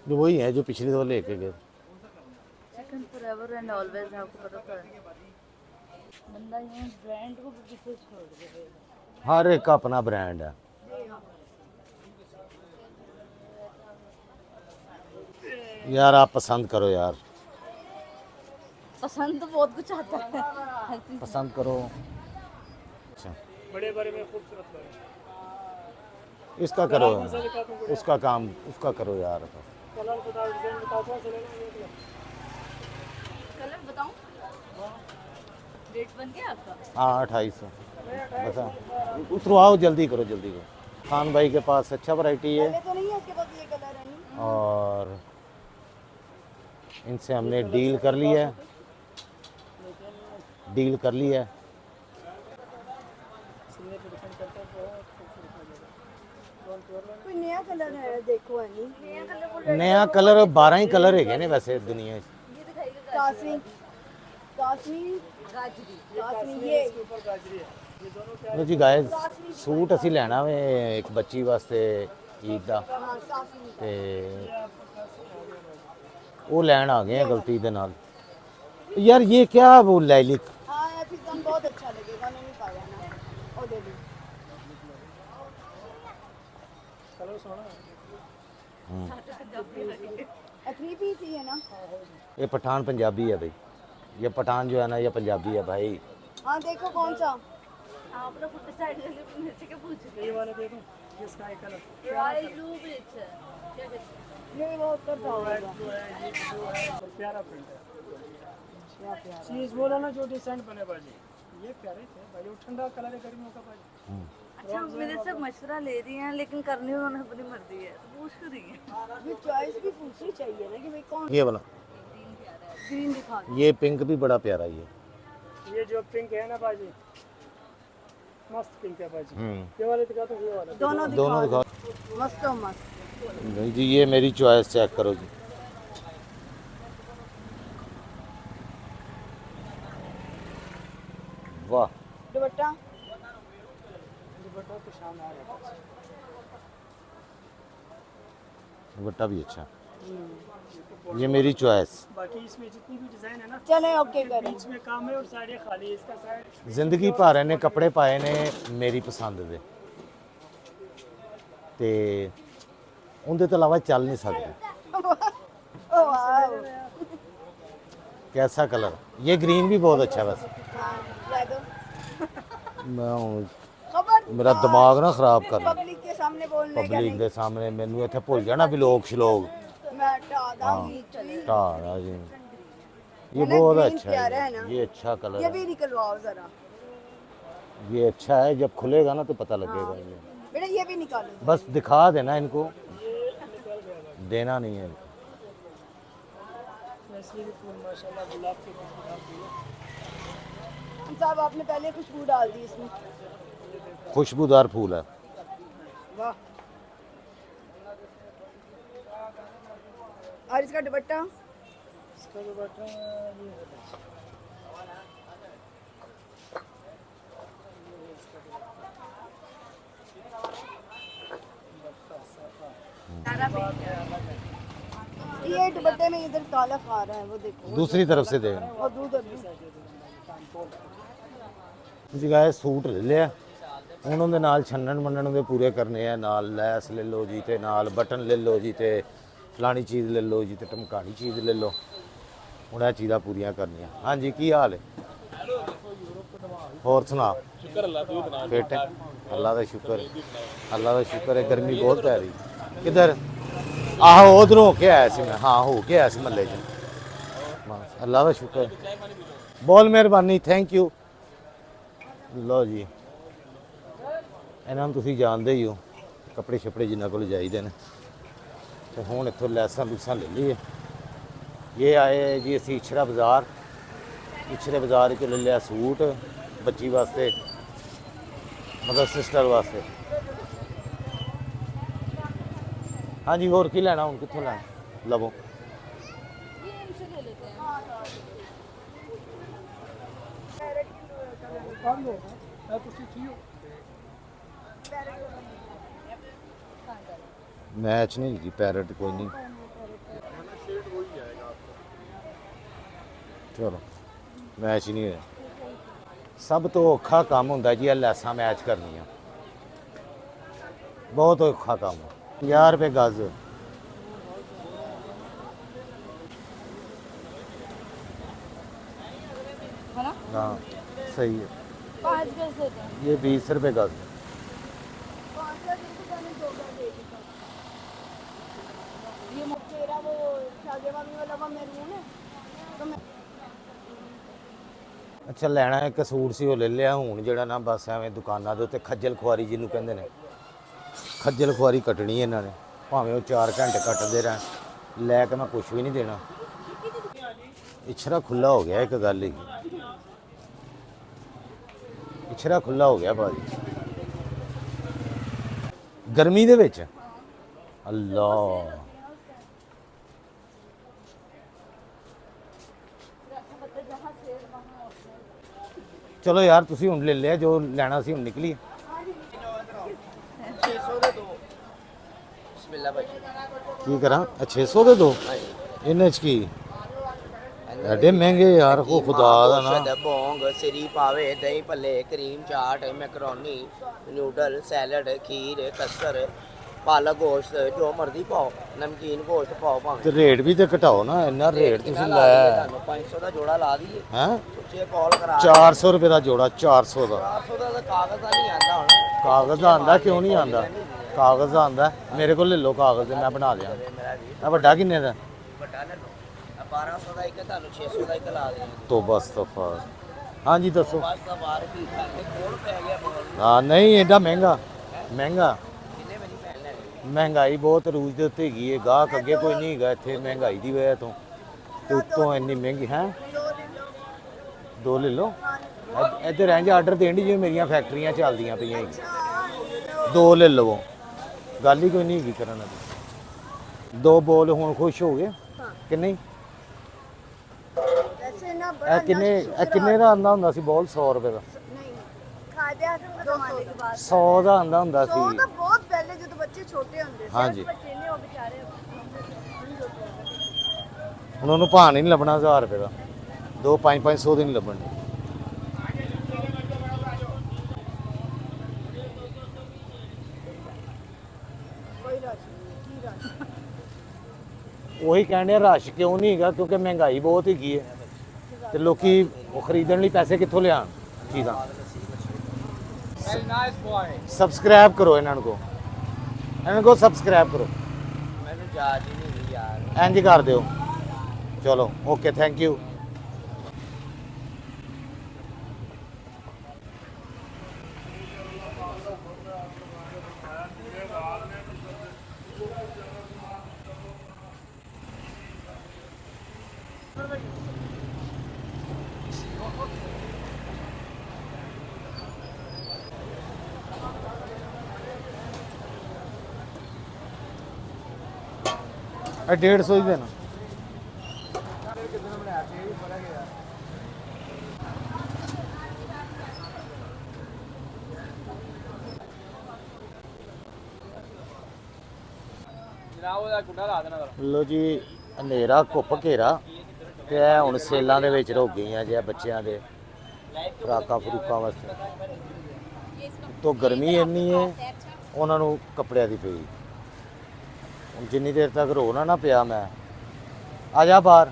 जो वही है जो पिछली दफा लेके गए। चिकन फॉरएवर एंड ऑलवेज आपको पता तो है। बंदा ये ब्रांड को भी पीछे छोड़ देगा। हर एक का अपना ब्रांड है यार, आप पसंद करो यार, पसंद तो बहुत कुछ आता है, हर चीज पसंद करो। अच्छा बड़े बड़े में खूबसूरत लगे। इसका करो, उसका काम उसका करो यार। कलर बताओ, डिजाइन बताओ, कौन सा लेना है? कलर बताऊं? रेट बन गया आपका? हाँ 2800 बस। उतरो आओ, जल्दी करो जल्दी करो। खान भाई के पास अच्छा वैरायटी है तो नहीं है उसके पास ये कलर है नहीं। और इनसे हमने डील कर ली है, डील कर ली है। कोई नया कलर है देखो, है नहीं नया कलर। नया कलर 12 ही कलर है ने वैसे दुनिया में। ये दिखाइएगा कासमी, कासमी गाजरी, कासमी ये ऊपर गाजरी है, ये दोनों क्या ਲੋ ਜੀ ਗਾਇਜ਼ ਸੂਟ ਅਸੀਂ ਲੈਣਾ ਵੇ ਇੱਕ ਬੱਚੀ ਵਾਸਤੇ ਈਦ ਦਾ, ਤੇ ਉਹ ਲੈਣ ਆ ਗਏ ਆ ਗਲਤੀ ਦੇ ਨਾਲ। यार ये क्या वो लैलिक, हाँ यार फिर बहुत अच्छा लगेगा, मैंने पाया ना और दे दी। कलर सोना है। 3 पीस ही है ना? ये पठान पंजाबी है भाई, ये पठान जो है ना ये पंजाबी है भाई। हाँ देखो कौन सा आप लोग डिसाइड कर लो, मेरे से क्या पूछ रहे ये वाला दे दूं, ये स्काई कलर, हो? रॉयल ब्लू भी अच्छा है, क्या कहते हैं? ये वो कर जो है ये ब्लू है और प्यारा प्रिंट है। चीज बोला ना जो डिजाइन बने बाजी, ये प्यारे थे भाई, वो ठंडा कलर है गर्मियों का भाई। अच्छा मेरे से मशवरा ले रही हैं लेकिन करनी उन्होंने अपनी मर्जी है, तो पूछ रही है। ये चॉइस भी पूछनी चाहिए ना कि भाई कौन ये वाला ग्रीन दिखा दो। ये पिंक भी बड़ा प्यारा ये जो पिंक है ना बाजी, मस्त पिंक है बाजी। ये वाले दिखा दो, ये वाला दोनों दोनों दिखा दिखाओ। दो। मस्त हो मस्त। नहीं जी ये मेरी चॉइस चेक करो जी। वाह दुपट्टा दुपट्टा तो शानदार है। दुपट्टा भी अच्छा, ये मेरी चॉइस। बाकी इसमें जितनी भी डिजाइन है ना, चले ओके करें। बीच में काम है और साइड खाली है। इसका साइड ਜ਼ਿੰਦਗੀ ਭਰ ਨੇ ਕੱਪੜੇ ਪਾਏ ਨੇ ਮੇਰੀ ਪਸੰਦ ਦੇ, ਤੇ ਉਹਦੇ ਤੋਂ ਇਲਾਵਾ ਚੱਲ ਨਹੀਂ ਸਕਦੇ। ओ वाओ, कैसा कलर, ये ग्रीन भी बहुत अच्छा है वैसे। ले दो। मैं ਹੁਣ खबर ਮੇਰਾ ਦਿਮਾਗ ਨਾ ਖਰਾਬ ਕਰ ਲਿਆ पब्लिक के सामने बोलने का ਪਬਲਿਕ ਦੇ ਸਾਹਮਣੇ, ਮੈਨੂੰ ਇੱਥੇ ਭੁੱਲ ਜਾਣਾ ਵੀ ਲੋਕ ਸ਼ਲੋਕ मैं दादागी चली। ढाना जी। ये बहुत green अच्छा प्यारा है है, ना? ये अच्छा कलर ये है, भी निकलवाओ जरा ये अच्छा है, जब खुलेगा ना तो पता लगेगा। ये बेटा, ये भी निकालो। बस दिखा देना इनको, देना नहीं है इनको। वैसे भी फूल माशाल्लाह गुलाब के फूल। साहब आपने पहले खुशबू डाल दी इसमें। खुशबूदार फूल है। वाह। और इसका दुपट्टा इसका दुपट्टा ये है। ये दुपट्टे में इधर काला खा रहा है, वो देखो दूसरी तरफ से देगा और दूध ਜੀ ਗਾਇਸ ਸੂਟ ਲੈ ਲਿਆ, ਹੁਣ ਉਹਦੇ ਨਾਲ ਛੰਨਣ ਮੰਨਣ ਦੇ ਪੂਰੇ ਕਰਨੇ ਆ, ਨਾਲ ਲੈਸ ਲੈ ਲਓ ਜੀ, ਤੇ ਨਾਲ ਬਟਨ ਲੈ ਲਓ ਜੀ, ਤੇ ਫਲਾਣੀ ਚੀਜ਼ ਲੈ ਲਓ ਜੀ, ਤੇ ਟਮਕਾਣੀ ਚੀਜ਼ ਲੈ ਲਓ। ਹੁਣ ਇਹ ਚੀਜ਼ਾਂ ਪੂਰੀਆਂ ਕਰਨੀਆਂ। ਹਾਂਜੀ ਕੀ ਹਾਲ ਹੈ? ਹੋਰ ਸੁਣਾ? शुक्र अल्लाह तू बना। ਫਿੱਟ ਹੈ? ਅੱਲਾ ਦਾ ਸ਼ੁਕਰ, ਅੱਲਾ ਦਾ ਸ਼ੁਕਰ ਹੈ। ਗਰਮੀ ਬਹੁਤ ਪੈ ਰਹੀ। ਕਿੱਧਰ? ਆਹੋ ਉਧਰੋਂ ਹੋ ਕੇ ਆਇਆ ਸੀ ਮੈਂ, ਹਾਂ ਹੋ ਕੇ ਆਇਆ ਸੀ ਮਹੱਲੇ 'ਚ। ਬਸ ਅੱਲਾ ਦਾ ਸ਼ੁਕਰ, ਬਹੁਤ ਮਿਹਰਬਾਨੀ, ਥੈਂਕ ਯੂ। ਲਓ ਜੀ, ਇਹਨਾਂ ਨੂੰ ਤੁਸੀਂ ਜਾਣਦੇ ਹੀ ਹੋ, ਕੱਪੜੇ ਛੱਪੜੇ ਜਿਨ੍ਹਾਂ ਕੋਲ ਜਾਈਦੇ ਨੇ। ਤੇ ਹੁਣ ਇੱਥੋਂ ਲੈਸਾਂ ਲੂਸਾਂ ਲੈ ਲਈਏ। ਇਹ ਆਏ ਜੀ ਅਸੀਂ ਇਛੜਾ ਬਾਜ਼ਾਰ, ਇਛੜੇ ਬਾਜ਼ਾਰ 'ਚ ਲੈ ਲਿਆ ਸੂਟ ਬੱਚੀ ਵਾਸਤੇ, ਮਤਲਬ ਸਿਸਟਰ ਵਾਸਤੇ। ਹਾਂਜੀ ਹੋਰ ਕੀ ਲੈਣਾ, ਹੁਣ ਕਿੱਥੋਂ ਲੈਣਾ? ਲਵੋ कौन दो मैं तो ठीक हूं। मैच नहीं जी, पैरट कोई नहीं। ਚਲੋ ਮੈਚ ਹੀ ਨਹੀਂ ਹੋਇਆ। ਸਭ ਤੋਂ ਔਖਾ ਕੰਮ ਹੁੰਦਾ ਜੀ ਇਹ ਲੈਸਾਂ ਮੈਚ ਕਰਨੀਆਂ, ਬਹੁਤ ਔਖਾ ਕੰਮ। 50 ਰੁਪਏ ਗਜ਼। है ना? हाँ सही है। 5 पैसे दें। ये 20 रुपए गज। ये मेरा वो शाहजवानी वाला वो मैरून है तो मैं ਅੱਛਾ ਲੈਣਾ ਇੱਕ ਸੂਟ ਸੀ ਉਹ ਲੈ ਲਿਆ। ਹੁਣ ਜਿਹੜਾ ਨਾ ਬਸ ਐਵੇਂ ਦੁਕਾਨਾਂ ਦੇ ਉੱਤੇ ਖੱਜਲ ਖੁਆਰੀ ਜਿਹਨੂੰ ਕਹਿੰਦੇ ਨੇ, ਖੱਜਲ ਖੁਆਰੀ ਕੱਟਣੀ ਇਹਨਾਂ ਨੇ, ਭਾਵੇਂ ਉਹ 4 ਘੰਟੇ ਕੱਟਦੇ ਰਹਿਣ, ਲੈ ਕੇ ਮੈਂ ਕੁਝ ਵੀ ਨਹੀਂ ਦੇਣਾ। ਇਛਰਾ ਖੁੱਲਾ ਹੋ ਗਿਆ, ਇੱਕ ਗੱਲ ਹੀ ਇਛਰਾ ਖੁੱਲਾ ਹੋ ਗਿਆ ਬਾਜੀ ਗਰਮੀ ਦੇ ਵਿੱਚ। ਅੱਲਾ ਚਲੋ ਯਾਰ ਤੁਸੀਂ ਹੁਣ ਲੈ ਲਿਆ ਜੋ ਲੈਣਾ ਸੀ, ਹੁਣ ਨਿਕਲੀਏ। 600 ਦੇ ਦੋ ਬਿਸਮਿਲ੍ਲਾ ਭਾਜੀ। ਕੀ ਕਰਾਂ? 600 ਦੇ ਦੋ ਇਹਨਾਂ ਚ ਕੀ ਐਡੇ ਮਹਿੰਗੇ ਯਾਰ, ਉਹ ਖੁਦਾ ਦਾ ਨਾ। ਬੋਂਗ ਸਰੀ ਪਾਵੇ, dahi bhalle, cream chaat, macaroni, noodle, salad, kheer, custard, ਪਾਲਕ ਗੋਸ਼ਤ, ਜੋ ਮਰਜ਼ੀ ਪਾਓ, ਨਮਕੀਨ ਗੋਸ਼ਤ ਪਾਓ ਭਾਵੇਂ। ਤੇ ਰੇਟ ਵੀ ਤੇ ਘਟਾਓ ਨਾ, ਇੰਨਾ ਰੇਟ ਤੁਸੀਂ ਲਾਇਆ ਤੁਹਾਨੂੰ 500 ਦਾ ਜੋੜਾ ਲਾ ਦਈਏ। ਹੈ। ਸੁੱਚੇ ਕਾਲ ਕਰਾ 400 ਰੁਪਏ ਦਾ ਜੋੜਾ, 400 ਦਾ। 400 ਦਾ ਤਾਂ ਕਾਗਜ਼ ਦਾ ਨਹੀਂ ਆਂਦਾ ਹੁਣ। ਕਾਗਜ਼ ਦਾ ਆਂਦਾ, ਕਿਉਂ ਨਹੀਂ ਆਂਦਾ? ਕਾਗਜ਼ ਦਾ ਆਂਦਾ, ਮੇਰੇ ਕੋਲ ਲੈ ਲਓ ਕਾਗਜ਼ ਦੇ, ਮੈਂ ਬਣਾ ਦਿਆਂ। ਮੇਰਾ ਵੀ ਆ ਵੱਡਾ ਕਿੰਨੇ ਦਾ? ਵੱਡਾ ਲੈ ਲਓ। 1200 ਦਾ ਇੱਕ, ਤੁਹਾਨੂੰ 600 ਦਾ ਇੱਕ ਲਾ ਦੇਣੀ। ਤੋਬਾ ਅਸਤਗਫਾਰ। ਹਾਂਜੀ ਦੱਸੋ। ਬਸ ਤਾਂ ਬਾਹਰ ਕੀ ਖਾਤੇ ਕੋਲ ਪੈ ਗਿਆ ਬੋਲ। ਹਾਂ ਨਹੀਂ ਐਡਾ ਮਹਿੰਗਾ, ਮਹਿੰਗਾ ਕਿੰਨੇ ਮੇਰੀ ਭੈਣ ਲੈਣੀ? ਮਹਿੰਗਾਈ ਬਹੁਤ ਰੂਜ ਦੇ ਉੱਤੇ ਹੈਗੀ ਹੈ। ਗਾਹਕ ਅੱਗੇ ਕੋਈ ਨਹੀਂ ਹੈਗਾ ਇੱਥੇ ਮਹਿੰਗਾਈ ਦੀ ਵਜ੍ਹਾ ਤੋਂ, ਤੇ ਉੱਤੋਂ ਇੰਨੀ ਮਹਿੰਗੀ ਹੈ। ਦੋ ਲੈ ਲਓ। ਇੱਧਰ ਇੰਝ ਆਰਡਰ ਦੇਣ ਦੀ ਜਿਵੇਂ ਮੇਰੀਆਂ ਫੈਕਟਰੀਆਂ ਚੱਲਦੀਆਂ ਪਈਆਂ ਹੈਗੀ। ਦੋ ਲੈ ਲਵੋ, ਗੱਲ ਹੀ ਕੋਈ ਨਹੀਂ ਹੈਗੀ ਕਰਨ ਦੀ। ਦੋ ਬੋਲ ਹੁਣ ਖੁਸ਼ ਹੋ ਗਏ ਕਿ ਨਹੀਂ? वैसे ना ਇਹ ਕਿੰਨੇ ਦਾ ਆਂਦਾ ਹੁੰਦਾ ਸੀ ਬੋਲ? 100 ਰੁਪਏ ਦਾ। नहीं खाते आते जमाने के बाद 100 ਦਾ ਆਂਦਾ ਹੁੰਦਾ तो ਸੀ। बहुत पहले जो तो बच्चे छोटे होंगे हाँ जी। बच्चे ने वो बेचारे ਹੁਣ ਉਹਨੂੰ ਭਾਅ ਨਹੀਂ ਲੱਭਣਾ 1000 ਰੁਪਏ ਦਾ, 500 ਦੇ ਨਹੀਂ ਲੱਭਣੇ। कोई राशि नहीं की राशि ਉਹੀ ਕਹਿੰਦੇ ਆ ਰਸ਼ ਕਿਉਂ ਨਹੀਂ ਹੈਗਾ, ਕਿਉਂਕਿ ਮਹਿੰਗਾਈ ਬਹੁਤ ਹੈਗੀ ਹੈ ਤੇ ਲੋਕੀ ਉਹ ਖਰੀਦਣ ਲਈ ਪੈਸੇ ਕਿੱਥੋਂ ਲਿਆਉਣ ਚੀਜ਼ਾਂ। ਸਬਸਕ੍ਰਾਈਬ ਕਰੋ ਇਹਨਾਂ ਨੂੰ, ਸਬਸਕ੍ਰਾਈਬ ਕਰੋ। ਮੈਨੂੰ ਯਾਦ ਹੀ ਨਹੀਂ ਰਹੀ ਯਾਰ। ਇੰਝ ਕਰ ਦਿਓ। ਚਲੋ ਓਕੇ, ਥੈਂਕ ਯੂ। ਇਹ 150 ਹੀ ਦੇਣਾ। ਲੋ ਜੀ, ਹਨੇਰਾ ਘੁੱਪ ਘੇਰਾ ਤੇ ਇਹ ਹੁਣ ਸੇਲਾਂ ਦੇ ਵਿੱਚ ਰੁਕ ਗਈਆਂ ਜੇ ਬੱਚਿਆਂ ਦੇ ਫਰਾਕਾਂ ਫਰੂਕਾਂ ਵਾਸਤੇ। ਤੋਂ ਗਰਮੀ ਇੰਨੀ ਹੈ ਉਹਨਾਂ ਨੂੰ ਕੱਪੜਿਆਂ ਦੀ ਪਈ। ਹੁਣ ਜਿੰਨੀ ਦੇਰ ਤੱਕ ਰੋਣਾ ਨਾ ਪਿਆ, ਮੈਂ ਆ ਜਾ ਬਾਹਰ।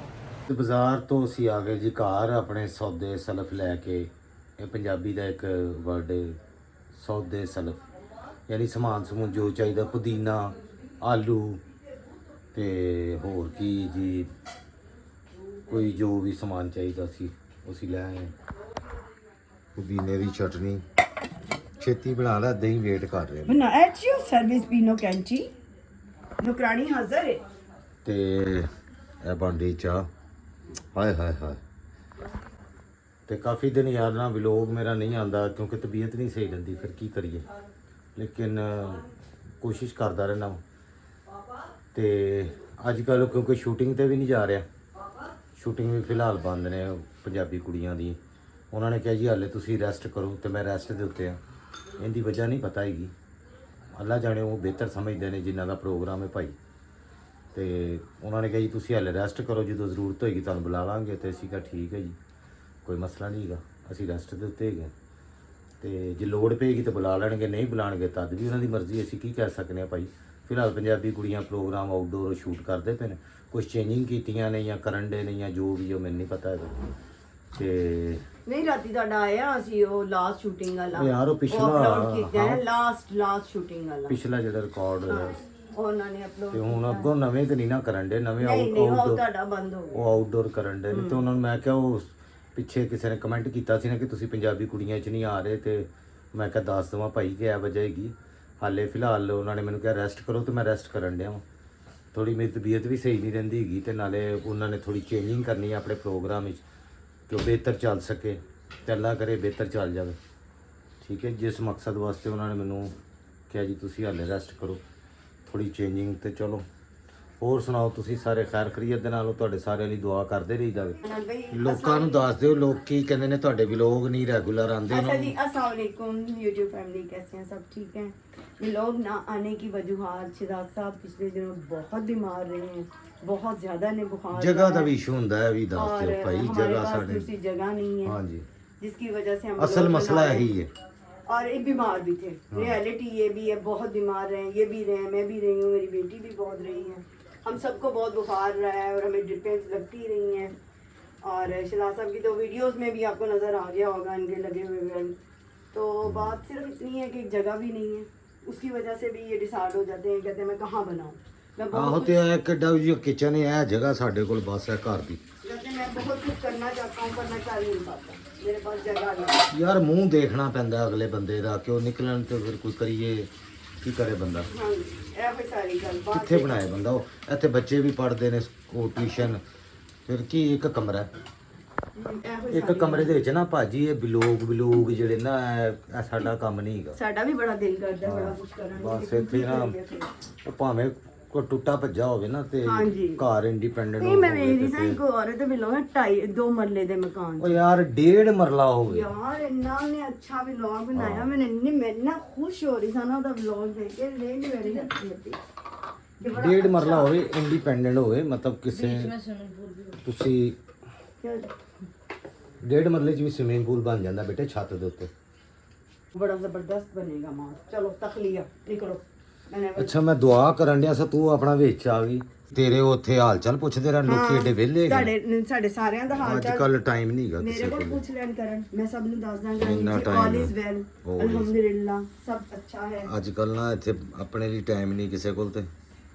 ਬਾਜ਼ਾਰ ਤੋਂ ਅਸੀਂ ਆ ਗਏ ਜੀ ਘਰ ਆਪਣੇ ਸੌਦੇ ਸਲਫ ਲੈ ਕੇ। ਇਹ ਪੰਜਾਬੀ ਦਾ ਇੱਕ ਵਰਡ ਸੌਦੇ ਸਲਫ, ਯਾਨੀ ਸਮਾਨ ਸਮੂਨ ਜੋ ਚਾਹੀਦਾ, ਪੁਦੀਨਾ, ਆਲੂ ਤੇ ਹੋਰ ਕੀ ਜੀ, ਕੋਈ ਜੋ ਵੀ ਸਮਾਨ ਚਾਹੀਦਾ ਸੀ ਅਸੀਂ ਲੈ ਆਏ। ਪੁਦੀਨੇ ਦੀ ਚਟਨੀ ਛੇਤੀ ਬਣਾ ਲੈ, ਦਹੀਂ ਵੇਟ ਕਰ ਰਹੇ Now at your service, Pino Canchi. Nukrani hazır है। ਤੇ ਇਹ ਬਣ ਰਹੀ ਚਾਹ। ਹਾਏ ਹਾਏ ਹਾਏ। ਤੇ ਕਾਫੀ ਦਿਨ ਯਾਰ ਨਾ ਵਲੋਗ ਮੇਰਾ ਨਹੀਂ ਆਉਂਦਾ ਕਿਉਂਕਿ ਤਬੀਅਤ ਨਹੀਂ ਸਹੀ ਰਹਿੰਦੀ, ਫਿਰ ਕੀ ਕਰੀਏ, ਲੇਕਿਨ ਕੋਸ਼ਿਸ਼ ਕਰਦਾ ਰਹਿਣਾ। ਤੇ ਅੱਜ ਕੱਲ੍ਹ ਕਿਉਂਕਿ ਸ਼ੂਟਿੰਗ ਤੇ ਵੀ ਨਹੀਂ ਜਾ ਰਿਹਾ, ਸ਼ੂਟਿੰਗ ਵੀ ਫਿਲਹਾਲ ਬੰਦ ਨੇ ਪੰਜਾਬੀ ਕੁੜੀਆਂ ਦੀ। ਉਹਨਾਂ ਨੇ ਕਿਹਾ ਜੀ ਹਾਲੇ ਤੁਸੀਂ ਰੈਸਟ ਕਰੋ, ਤੇ ਮੈਂ ਰੈਸਟ ਦੇ ਉੱਤੇ ਆ। ਇਹਦੀ ਵਜ੍ਹਾ ਨਹੀਂ ਪਤਾ ਹੈਗੀ, ਅੱਲਾ ਜਾਣੇ ਉਹ ਬਿਹਤਰ ਸਮਝਦੇ ਨੇ ਜਿਨ੍ਹਾਂ ਦਾ ਪ੍ਰੋਗਰਾਮ ਹੈ ਭਾਈ। ਤੇ ਉਹਨਾਂ ਨੇ ਕਿਹਾ ਜੀ ਤੁਸੀਂ ਹਾਲੇ ਰੈਸਟ ਕਰੋ, ਜਦੋਂ ਜ਼ਰੂਰਤ ਹੋਏਗੀ ਤੁਹਾਨੂੰ ਬੁਲਾ ਲਾਂਗੇ। ਤੇ ਅਸੀਂ ਕਿਹਾ ਠੀਕ ਹੈ ਜੀ, ਕੋਈ ਮਸਲਾ ਨਹੀਂ ਹੈਗਾ, ਅਸੀਂ ਰੈਸਟ ਦੇ ਉੱਤੇ ਹੈਗੇ। ਤੇ ਜੇ ਲੋੜ ਪਏਗੀ ਤਾਂ ਬੁਲਾ ਲੈਣਗੇ, ਨਹੀਂ ਬੁਲਾਣਗੇ ਤਦ ਵੀ ਉਹਨਾਂ ਦੀ ਮਰਜ਼ੀ, ਅਸੀਂ ਕੀ ਕਹਿ ਸਕਨੇ ਆ ਭਾਈ। ਫਿਲਹਾਲ ਪੰਜਾਬੀ ਕੁੜੀਆਂ ਪ੍ਰੋਗਰਾਮ ਆਊਟਡੋਰ ਸ਼ੂਟ ਕਰਦੇ ਪਏ ਨੇ, ਕੁਛ ਚੇਂਜਿੰਗ ਕੀਤੀਆਂ ਨੇ ਜਾਂ ਕਰਨ ਦੇ ਨੇ ਜਾਂ ਜੋ ਵੀ, ਉਹ ਮੈਨੂੰ ਨਹੀਂ ਪਤਾ ਹੈਗਾ। ਤੇ ਨਹੀਂ ਰਾਤੀ ਤੁਹਾਡਾ ਆਇਆ ਸੀ ਉਹ ਲਾਸਟ ਸ਼ੂਟਿੰਗ ਵਾਲਾ। ਉਹ ਯਾਰ ਉਹ ਪਿਛਲਾ ਅਪਲੋਡ ਕੀਤਾ ਹੈ ਲਾਸਟ ਸ਼ੂਟਿੰਗ ਵਾਲਾ, ਪਿਛਲਾ ਜਿਹੜਾ ਰਿਕਾਰਡ ਹੋਇਆ ਉਹਨਾਂ ਨੇ ਅਪਲੋਡ। ਤੇ ਹੁਣ ਅੱਗੋਂ ਨਵੇਂ ਤੇ ਨਹੀਂ ਨਾ ਕਰਨ ਦੇ, ਨਵੇਂ ਨਹੀਂ ਉਹ ਆਊਟਡੋਰ ਤੁਹਾਡਾ ਬੰਦ ਹੋ ਗਿਆ। ਉਹ ਆਊਟਡੋਰ ਕਰਨ ਦੇ ਨੇ। ਤੇ ਉਹਨਾਂ ਨੂੰ ਮੈਂ ਕਿਹਾ, ਉਹ ਪਿੱਛੇ ਕਿਸੇ ਨੇ ਕਮੈਂਟ ਕੀਤਾ ਸੀ ਨਾ ਕਿ ਤੁਸੀਂ ਪੰਜਾਬੀ ਕੁੜੀਆਂ 'ਚ ਨਹੀਂ ਆ ਰਹੇ, ਤੇ ਮੈਂ ਕਿਹਾ ਦੱਸ ਦੇਵਾਂ ਭਾਈ ਕਿ ਇਹ ਵਜ੍ਹਾ ਹੈਗੀ। ਹਾਲੇ ਫਿਲਹਾਲ ਉਹਨਾਂ ਨੇ ਮੈਨੂੰ ਕਿਹਾ ਰੈਸਟ ਕਰੋ, ਤੇ ਮੈਂ ਰੈਸਟ ਕਰਨ ਡਿਆ ਵਾਂ। ਥੋੜੀ ਮੇਰੀ ਤਬੀਅਤ ਵੀ ਸਹੀ ਨਹੀਂ ਰਹਿੰਦੀ ਹੈਗੀ, ਤੇ ਨਾਲੇ ਉਹਨਾਂ ਨੇ ਥੋੜੀ ਚੇਂਜਿੰਗ ਕਰਨੀ ਹੈ ਆਪਣੇ ਪ੍ਰੋਗਰਾਮ ਵਿੱਚ ਕਿ ਉਹ ਬਿਹਤਰ ਚੱਲ ਸਕੇ, ਤੇ ਅੱਲਾ ਕਰੇ ਬਿਹਤਰ ਚੱਲ ਜਾਵੇ। ਠੀਕ ਹੈ, ਜਿਸ ਮਕਸਦ ਵਾਸਤੇ ਉਹਨਾਂ ਨੇ ਮੈਨੂੰ ਕਿਹਾ ਜੀ ਤੁਸੀਂ ਹਾਲੇ ਰੈਸਟ ਕਰੋ, ਥੋੜੀ ਚੇਂਜਿੰਗ। ਤੇ ਚਲੋ ਹੋਰ ਸੁਣਾਓ, ਤੁਸੀਂ ਸਾਰੇ ਖੈਰ ਖਰੀਅਤ ਦੇ ਨਾਲ, ਤੁਹਾਡੇ ਸਾਰਿਆਂ ਲਈ ਦੁਆ ਕਰਦੇ ਰਹੀਦਾ। ਲੋਕਾਂ ਨੂੰ ਦੱਸ ਦਿਓ ਲੋਕ ਕੀ ਕਹਿੰਦੇ ਨੇ, ਤੁਹਾਡੇ ਵਲੋਗ ਨਹੀਂ ਰੈਗੂਲਰ ਆਉਂਦੇ अच्छा ਉਹਨਾਂ जी, ਨੂੰ। अस्सलाम वालेकुम यूट्यूब फैमिली, कैसे हैं? सब ठीक हैं? ये लोग ना आने की वजूहात, शिराज साहब पिछले दिनों बहुत बीमार रहे हैं, बहुत ज्यादा ने बुखार ਜਗ੍ਹਾ ਦਾ है ਵੀ ਇਸ਼ੂ ਹੁੰਦਾ ਹੈ, ਵੀ ਦੱਸ और ਦਿਓ ਭਾਈ। हमारे ਜਗ੍ਹਾ पास ਸਾਡੇ, दूसरी जगह नहीं है, ਹਾਂਜੀ, जिसकी वजह से हम ਅਸਲ लोग ਮਸਲਾ बना रहे ਇਹੀ हैं। ਹੈ। और ये बीमार भी थे, रियलिटी ये भी है, बहुत बीमार रहे, ये भी रहे, मैं भी रही हूँ, मेरी बेटी भी बहुत रही है, हम सबको बहुत बुखार रहा है और हमें ड्रिपें लगती रही हैं। और शिराज साहब की तो वीडियोस में भी आपको नज़र आ गया होगा इनके लगे हुए बेल्ट। तो बात सिर्फ इतनी है कि एक जगह भी नहीं है, उसकी वजह से भी ये डिसाइड हो जाते हैं, कहते हैं मैं कहाँ बनाऊँ। मैं ਆਹੋ बहुत ਤੇ ਇਹ ਕਿੱਡਾ ਜੀ ਕਿਚਨ ਹੈ, ਇਹ ਜਗ੍ਹਾ ਸਾਡੇ ਕੋਲ ਬਸ ਹੈ ਘਰ ਦੀ। जैसे मैं बहुत कुछ करना चाहता हूँ पर मैं कर नहीं पाता, मेरे पास जगह नहीं। ਯਾਰ ਮੂੰਹ ਦੇਖਣਾ ਪੈਂਦਾ ਅਗਲੇ ਬੰਦੇ ਦਾ, ਕਿ ਉਹ ਨਿਕਲਣ ਤੇ ਫਿਰ ਕੋਈ ਕਰੀਏ, ਕੀ ਕਰੇ ਬੰਦਾ। हाँ जी, यह कोई सारी गल बात ਕਿੱਥੇ ਬਣਾਏ ਬੰਦਾ। ਉਹ ਇੱਥੇ ਬੱਚੇ ਵੀ ਪੜ੍ਹਦੇ ਨੇ, ਉਹ ਟਿਊਸ਼ਨ, ਫਿਰ ਕੀ ਇੱਕ ਕਮਰਾ ਹੈ। ਇੱਕ ਕਮਰੇ ਦੇ ਵਿੱਚ ਨਾ ਭਾਜੀ ਇਹ ਬਲੌਗ ਜਿਹੜੇ ਨਾ, ਇਹ ਸਾਡਾ ਕੰਮ ਨਹੀਂ ਹੈਗਾ। ਸਾਡਾ ਵੀ ਬੜਾ ਦਿਲ ਕਰਦਾ ਬੜਾ ਕੁਝ ਕਰਨ ਨੂੰ, ਬਸ ਲੇਕਿਨ ਇੱਥੇ ਕੀ ਨਾ ਕਰੀਏ ਫਿਰ। ਉਹ ਭਾਵੇਂ ਕੋਈ ਟੁੱਟਾ ਭੱਜਾ ਹੋਵੇ ਨਾ, ਤੇ ਹਾਂਜੀ। ਘਰ ਇੰਡੀਪੈਂਡੈਂਟ ਨਹੀਂ ਮੈਂ ਵੇਖਦੀ ਸਾਂ ਇੱਕ ਔਰਤ ਬਿਲੋਂਗ 2 ਮਰਲੇ ਦੇ ਮਕਾਨ ਉਹ ਯਾਰ 1.5 ਮਰਲਾ ਹੋਵੇ। यार इन्ना ने अच्छा व्लॉग बनाया, मैं इन्ना खुश हो रही था ना ਉਹਦਾ व्लॉग ਦੇਖ ਕੇ, रेंज मेरी लगती है 1.5 ਮਰਲਾ ਹੋਵੇ, ਇੰਡੀਪੈਂਡੈਂਟ ਹੋਵੇ, ਮਤਲਬ ਕਿਸੇ ਤੁਸੀਂ 1.5 ਮਰਲੇ 'ਚ ਵੀ ਸਵਿਮਿੰਗ ਪੂਲ ਬਣ ਜਾਂਦਾ ਬੇਟੇ ਛੱਤ ਦੇ ਉੱਤੇ। बड़ा जबरदस्त बनेगा मां। चलो तखलिया निकलो। मैंने ਅੱਛਾ ਮੈਂ ਦੁਆ ਕਰਨ ਡਿਆ ਸਾਂ, ਤੂੰ ਆਪਣਾ ਵਿੱਚ ਆ ਗਈ। ਤੇਰੇ ਉੱਥੇ ਹਾਲ ਚਾਲ ਪੁੱਛਦੇ ਰਹਿਣ ਲੋਕੀ, ਏਡੇ ਵਿਹਲੇ ਹੈਗੇ। ਤੁਹਾਡੇ ਸਾਡੇ ਸਾਰਿਆਂ ਦਾ ਹਾਲ ਅੱਜ ਚਾਲ ਕੱਲ ਟਾਈਮ ਨਹੀਂ ਹੈਗਾ ਮੇਰੇ ਕਿਸੇ ਕੋਲ ਕੋਲ। ਪੁੱਛ ਲੈਣ ਕਰਨ, ਮੈਂ ਸਭ ਨੂੰ ਦੱਸ ਦਾਂਗਾ ਇੰਨਾ ਜੀ time ਆਲ ਹੈ। ਇਜ਼ ਵੈਲ, All is- ਅਲਹਮਦੁਲਿਲਾ ਸਭ ਅੱਛਾ ਹੈ। ਅੱਜ ਕੱਲ ਨਾ ਇੱਥੇ ਆਪਣੇ ਲਈ ਟਾਈਮ ਨਹੀਂ ਕਿਸੇ ਕੋਲ, ਤੇ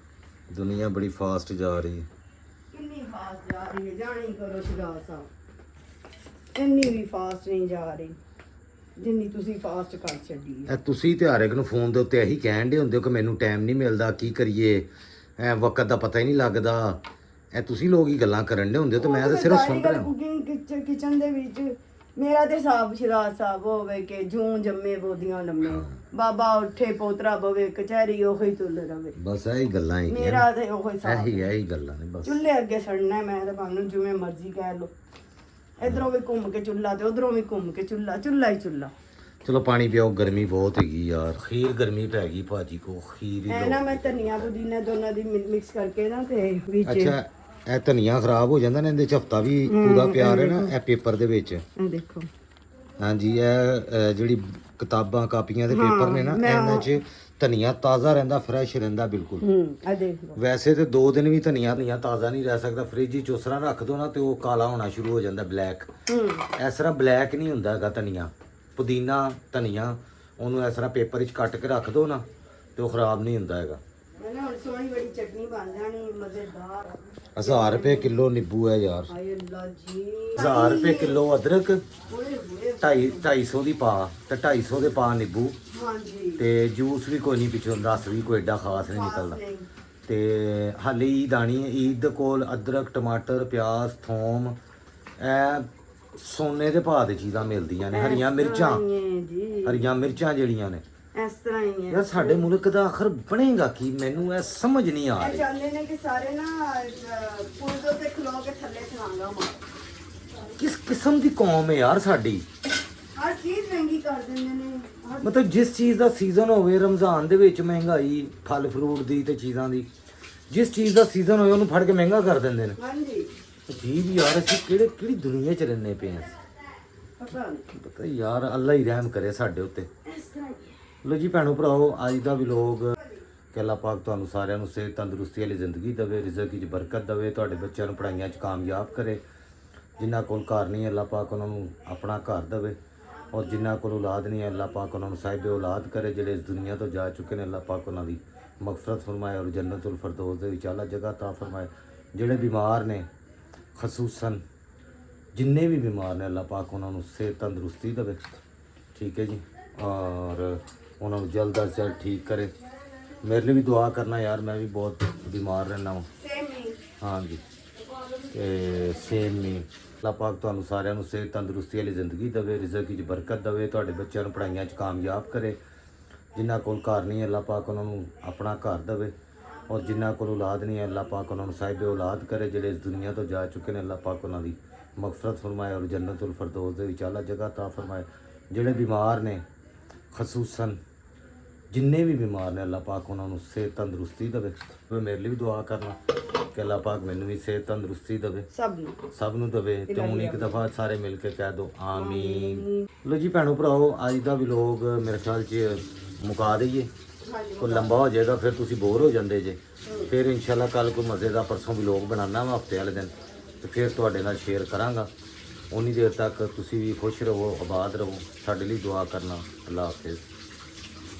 ਦੁਨੀਆ ਬੜੀ ਫਾਸਟ ਜਾ ਰਹੀ ਹੈ। ਕਿੰਨੀ ਫਾਸਟ ਜਾ ਰਹੀ ਹੈ, ਜਾਣੀ ਕਰੋ ਸ਼ਿਰਾਜ਼ ਸਾਹਿਬ, ਇੰਨੀ ਵੀ ਫਾਸਟ ਨਹੀਂ ਜਾ ਰਹੀ ਜਿੰਨੀ ਤੁਸੀਂ ਫਾਸਟ ਕਰ ਛੱਡੀ ਹੈ। ਇਹ ਤੁਸੀਂ ਤੇ ਹਰ ਇੱਕ ਨੂੰ ਫੋਨ ਦੇ ਉੱਤੇ ਇਹੀ ਕਹਿਣ ਦੇ ਹੁੰਦੇ ਹੋ ਕਿ ਮੈਨੂੰ ਟਾਈਮ ਨਹੀਂ ਮਿਲਦਾ, ਕੀ ਕਰੀਏ, ਐ ਵਕਤ ਦਾ ਪਤਾ ਹੀ ਨਹੀਂ ਲੱਗਦਾ। ਇਹ ਤੁਸੀਂ ਲੋਕ ਹੀ ਗੱਲਾਂ ਕਰਨ ਦੇ ਹੁੰਦੇ ਹੋ, ਤੇ ਮੈਂ ਤਾਂ ਸਿਰਫ ਸੁਣ ਰਿਹਾ। ਕੁਕਿੰਗ ਕਿਚਨ ਦੇ ਵਿੱਚ ਮੇਰਾ ਤੇ ਹਿਸਾਬ ਸ਼ਿਰਾਜ਼ ਸਾਹਿਬ ਹੋਵੇ ਕਿ ਜੂੰ ਜੰਮੇ ਬੋਦੀਆਂ ਲੰਮੇ, ਬਾਬਾ ਉੱਠੇ ਪੋਤਰਾ ਬਵੇ, ਕਚਹਿਰੀ ਉਹੀ ਤੁਲ ਰਵੇ। ਬਸ ਇਹੀ ਗੱਲਾਂ ਹੀ ਮੇਰਾ ਤੇ ਉਹੀ ਹਿਸਾਬ, ਇਹੀ ਗੱਲਾਂ ਨੇ ਬਸ। ਚੁੱਲ੍ਹੇ ਅੱਗੇ ਸੜਨਾ ਹੈ, ਮੈਂ ਤਾਂ ਭਾਵੇਂ ਜਿਵੇਂ ਮਰਜ਼ੀ ਕਹਿ ਲਓ, ਇਧਰੋਂ ਵੀ ਘੁੰਮ ਕੇ ਚੁੱਲ੍ਹਾ ਤੇ ਉਧਰੋਂ ਵੀ ਘੁੰਮ ਕੇ ਚੁੱਲ੍ਹਾ, ਚੁੱਲ੍ਹਾ ਹੀ ਚੁੱਲ੍ਹਾ। ਚਲੋ ਪਾਣੀ ਪਿਓ, ਗਰਮੀ ਬਹੁਤ ਹੈਗੀ ਯਾਰ, ਖੀਰ ਗਰਮੀ ਪੈ ਗਈ ਭਾਜੀ ਕੋ, ਖੀਰ ਹੀ ਐ ਲਓ। ਨਾ ਮੈਂ ਧਨੀਆ ਪੁਦੀਨਾ ਦੋਨਾਂ ਦੀ ਮਿਕਸ ਕਰਕੇ ਨਾ ਤੇ ਵਿੱਚ ਅੱਛਾ ਇਹ ਧਨੀਆ ਖਰਾਬ ਹੋ ਜਾਂਦਾ ਨੇ, ਇਹਦੇ ਚ ਹਫਤਾ ਵੀ ਪੂਰਾ ਪਿਆ ਰਿਹਾ ਨਾ ਇਹ ਪੇਪਰ ਦੇ ਵਿੱਚ। ਇਹ ਦੇਖੋ ਹਾਂਜੀ ਇਹ ਜਿਹੜੀ ਕਿਤਾਬਾਂ ਕਾਪੀਆਂ ਦੇ ਪੇਪਰ ਨੇ ਨਾ, ਇਹਨਾਂ 'ਚ ਧਨੀਆ ਤਾਜ਼ਾ ਰਹਿੰਦਾ, ਫਰੈਸ਼ ਰਹਿੰਦਾ ਬਿਲਕੁਲ। ਇਹ ਦੇਖ ਲਓ। ਵੈਸੇ ਤੇ 2 ਦਿਨ ਵੀ ਧਨੀਆ ਤਾਜ਼ਾ ਨਹੀਂ ਰਹਿ ਸਕਦਾ, ਫ੍ਰਿਜ 'ਚ ਉਸ ਤਰ੍ਹਾਂ ਰੱਖ ਦੋ ਨਾ ਤੇ ਉਹ ਕਾਲਾ ਹੋਣਾ ਸ਼ੁਰੂ ਹੋ ਜਾਂਦਾ, ਬਲੈਕ। ਇਸ ਤਰ੍ਹਾਂ ਬਲੈਕ ਨਹੀਂ ਹੁੰਦਾ ਹੈਗਾ ਧਨੀਆ, ਪੁਦੀਨਾ ਧਨੀਆ, ਉਹਨੂੰ ਇਸ ਤਰ੍ਹਾਂ ਪੇਪਰ 'ਚ ਕੱਟ ਕੇ ਰੱਖ ਦੋ ਨਾ ਤੇ ਉਹ ਖਰਾਬ ਨਹੀਂ ਹੁੰਦਾ ਹੈਗਾ। ਮੈਨੂੰ ਹੁਣ ਸੋਹਣੀ ਬੜੀ ਚਟਨੀ ਬਣ ਜਾਣੀ, ਮਜ਼ੇਦਾਰ। 1000 ਰੁਪਏ ਕਿਲੋ ਨਿੰਬੂ ਹੈ ਯਾਰ, ਹਾਏ ਅੱਲਾ ਜੀ, 1000 ਰੁਪਏ ਕਿਲੋ ਅਦਰਕ, ਓਏ ਹੋਏ। 250 ਦੀ ਪਾ ਤੇ 250 ਦੇ ਪਾ ਨਿੰਬੂ, ਹਾਂਜੀ ਤੇ ਜੂਸ ਵੀ ਕੋਈ ਨਹੀਂ ਪਿੱਛੋਂ, ਰਸ ਵੀ ਕੋਈ ਏਡਾ ਖਾਸ ਨਹੀਂ ਨਿਕਲਦਾ। ਨਹੀਂ। ਤੇ ਹਾਲੇ ਈਦ ਆਣੀ ਹੈ, ਈਦ ਦੇ ਕੋਲ ਅਦਰਕ, ਟਮਾਟਰ, ਪਿਆਜ਼, ਥੋਮ, ਇਹ ਸੋਨੇ ਦੇ ਭਾਅ ਦੀ ਚੀਜ਼ਾਂ ਮਿਲਦੀਆਂ ਨੇ। ਹਰੀਆਂ ਮਿਰਚਾਂ, ਜੀ ਹਰੀਆਂ ਮਿਰਚਾਂ ਜਿਹੜੀਆਂ ਨੇ ਇਸ ਤਰ੍ਹਾਂ ਹੀ ਹੈ। ਯਾਰ ਸਾਡੇ ਮੁਲਕ ਦਾ ਆਖਰ ਬਣੇਗਾ ਕੀ, ਮੈਨੂੰ ਇਹ ਸਮਝ ਨਹੀਂ ਆ ਇਹ ਰਹੀ। ਚਾਹੁੰਦੇ ਨੇ ਕਿ ਸਾਰੇ ਨਾ ਪੁਲ ਦੇ ਉੱਤੇ ਖਲੋ ਕੇ ਥੱਲੇ ਛਲਾਂਗਾ ਮਾਰ, ਕਿਸ ਕਿਸਮ ਦੀ ਕੌਮ ਹੈ ਯਾਰ ਸਾਡੀ। ਹਰ ਚੀਜ਼ ਮਹਿੰਗੀ ਕਰ ਦਿੰਦੇ ਨੇ। ਮਤਲਬ ਜਿਸ ਚੀਜ਼ ਦਾ ਸੀਜ਼ਨ ਹੋਵੇ, ਰਮਜ਼ਾਨ ਦੇ ਵਿੱਚ ਮਹਿੰਗਾਈ ਫਲ ਫਰੂਟ ਦੀ ਤੇ ਚੀਜ਼ਾਂ ਦੀ, ਜਿਸ ਚੀਜ਼ ਦਾ ਸੀਜ਼ਨ ਹੋਏ ਉਹਨੂੰ ਫੜ ਕੇ ਮਹਿੰਗਾ ਕਰ ਦਿੰਦੇ ਨੇ। हाँ जी ਅਜੀਬ ਯਾਰ, ਅਸੀਂ ਕਿਹੜੀ ਦੁਨੀਆ 'ਚ ਰਹਿੰਦੇ ਪਏ ਹਾਂ। पता नहीं ਪਤਾ ਯਾਰ, ਅੱਲਾ ਹੀ ਰਹਿਮ ਕਰੇ ਸਾਡੇ ਉੱਤੇ। इस तरह ही ਲੋ ਜੀ ਭੈਣੋ ਭਰਾਓ, ਅੱਜ ਦਾ ਵਲੋਗ ਕਿ ਅੱਲਾ ਪਾਕ ਤੁਹਾਨੂੰ ਸਾਰਿਆਂ ਨੂੰ ਸਿਹਤ ਤੰਦਰੁਸਤੀ ਵਾਲੀ ਜ਼ਿੰਦਗੀ ਦੇਵੇ, ਰਿਜ਼ਕ ਵਿੱਚ ਬਰਕਤ ਦੇਵੇ, ਤੁਹਾਡੇ ਬੱਚਿਆਂ ਨੂੰ ਪੜ੍ਹਾਈਆਂ 'ਚ ਕਾਮਯਾਬ ਕਰੇ। ਜਿਨ੍ਹਾਂ ਕੋਲ ਘਰ ਨਹੀਂ, ਅੱਲਾ ਪਾਕ ਉਹਨਾਂ ਨੂੰ ਆਪਣਾ ਘਰ ਦੇਵੇ, ਔਰ ਜਿਨ੍ਹਾਂ ਕੋਲ ਔਲਾਦ ਨਹੀਂ ਹੈ, ਅੱਲਾ ਪਾਕ ਉਹਨਾਂ ਨੂੰ ਸਾਹਿਬ ਔਲਾਦ ਕਰੇ। ਜਿਹੜੇ ਇਸ ਦੁਨੀਆ ਤੋਂ ਜਾ ਚੁੱਕੇ ਨੇ, ਅੱਲਾ ਪਾਕ ਉਹਨਾਂ ਦੀ ਮਗਫਰਤ ਫਰਮਾਏ ਔਰ ਜੰਨਤੁਲ ਫਰਦੌਸ ਦੇ ਵਿੱਚ ਆਲਾ ਜਗ੍ਹਾ ਤਾ ਫਰਮਾਏ। ਜਿਹੜੇ ਬਿਮਾਰ ਨੇ, ਖਸੂਸਨ ਜਿੰਨੇ ਵੀ ਬਿਮਾਰ ਨੇ, ਅੱਲਾ ਪਾਕ ਉਹਨਾਂ ਨੂੰ ਸਿਹਤ ਤੰਦਰੁਸਤੀ ਦੇਵੇ, ਠੀਕ ਹੈ ਜੀ, ਔਰ ਉਹਨਾਂ ਨੂੰ ਜਲਦ ਅਜ ਜਲਦ ਠੀਕ ਕਰੇ। ਮੇਰੇ ਲਈ ਵੀ ਦੁਆ ਕਰਨਾ ਯਾਰ, ਮੈਂ ਵੀ ਬਹੁਤ ਬਿਮਾਰ ਰਹਿਣਾ ਹਾਂ। सेम नहीं ਹਾਂਜੀ, ਤੇ ਸੇਮ ਨਹੀਂ। ਅੱਲਾ ਪਾਕ ਤੁਹਾਨੂੰ ਸਾਰਿਆਂ ਨੂੰ ਸਿਹਤ ਤੰਦਰੁਸਤੀ ਵਾਲੀ ਜ਼ਿੰਦਗੀ ਦੇਵੇ, ਰਿਜ਼ਕ ਵਿੱਚ ਬਰਕਤ ਦੇਵੇ, ਤੁਹਾਡੇ ਬੱਚਿਆਂ ਨੂੰ ਪੜ੍ਹਾਈਆਂ 'ਚ ਕਾਮਯਾਬ ਕਰੇ। ਜਿਨ੍ਹਾਂ ਕੋਲ ਘਰ ਨਹੀਂ, ਅੱਲਾ ਪਾਕ ਉਹਨਾਂ ਨੂੰ ਆਪਣਾ ਘਰ ਦੇਵੇ, ਔਰ ਜਿਨ੍ਹਾਂ ਕੋਲ ਔਲਾਦ ਨਹੀਂ ਹੈ, ਅੱਲਾ ਪਾਕ ਉਹਨਾਂ ਨੂੰ ਸਾਹਿਬ ਔਲਾਦ ਕਰੇ। ਜਿਹੜੇ ਇਸ ਦੁਨੀਆ ਤੋਂ ਜਾ ਚੁੱਕੇ ਨੇ, ਅੱਲਾ ਪਾਕ ਉਹਨਾਂ ਦੀ ਮਗਫਰਤ ਫਰਮਾਏ ਔਰ ਜੰਨਤੁਲ ਫਰਦੌਸ ਦੇ ਵਿੱਚ ਆਲਾ ਜਗ੍ਹਾ ਤਾ ਫਰਮਾਏ। ਜਿਹੜੇ ਬਿਮਾਰ ਨੇ, ਖਸੂਸਨ ਜਿੰਨੇ ਵੀ ਬਿਮਾਰ ਨੇ, ਅੱਲਾ ਪਾਕ ਉਹਨਾਂ ਨੂੰ ਸਿਹਤ ਤੰਦਰੁਸਤੀ ਦੇਵੇ। ਤੇ ਮੇਰੇ ਲਈ ਵੀ ਦੁਆ ਕਰਨਾ ਕਿ ਅੱਲਾ ਪਾਕ ਮੈਨੂੰ ਵੀ ਸਿਹਤ ਤੰਦਰੁਸਤੀ ਦੇਵੇ, सब नहीं ਸਭ ਨੂੰ ਦੇਵੇ। ਤੇ ਹੁਣ ਇੱਕ ਦਫਾ ਸਾਰੇ ਮਿਲ ਕੇ ਕਹਿ ਦੋ ਆਮੀਨ। ਲੋ ਜੀ ਭੈਣੋ ਭਰਾਓ, ਅੱਜ ਦਾ ਵਲੋਗ ਮੇਰੇ ਖਿਆਲ 'ਚ ਮੁਕਾ ਦਈਏ। ਕੋਈ ਲੰਬਾ ਹੋ ਜਾਏਗਾ, ਫਿਰ ਤੁਸੀਂ ਬੋਰ ਹੋ ਜਾਂਦੇ ਜੇ। ਫਿਰ ਇਨਸ਼ਾਅੱਲਾ ਕੱਲ ਕੋਈ ਮਜ਼ੇ ਦਾ ਪਰਸੋਂ ਵਲੋਗ ਬਣਾਉਣਾ ਮੈਂ ਹਫਤੇ ਵਾਲੇ ਦਿਨ, ਤੇ ਫਿਰ ਤੁਹਾਡੇ ਨਾਲ ਸ਼ੇਅਰ ਕਰਾਂਗਾ। ਉਨੀ ਦੇਰ ਤੱਕ ਤੁਸੀਂ ਵੀ ਖੁਸ਼ ਰਹੋ, ਆਬਾਦ ਰਹੋ, ਸਾਡੇ ਲਈ ਦੁਆ ਕਰਨਾ। ਅੱਲਾ ਹਾਫਿਜ਼।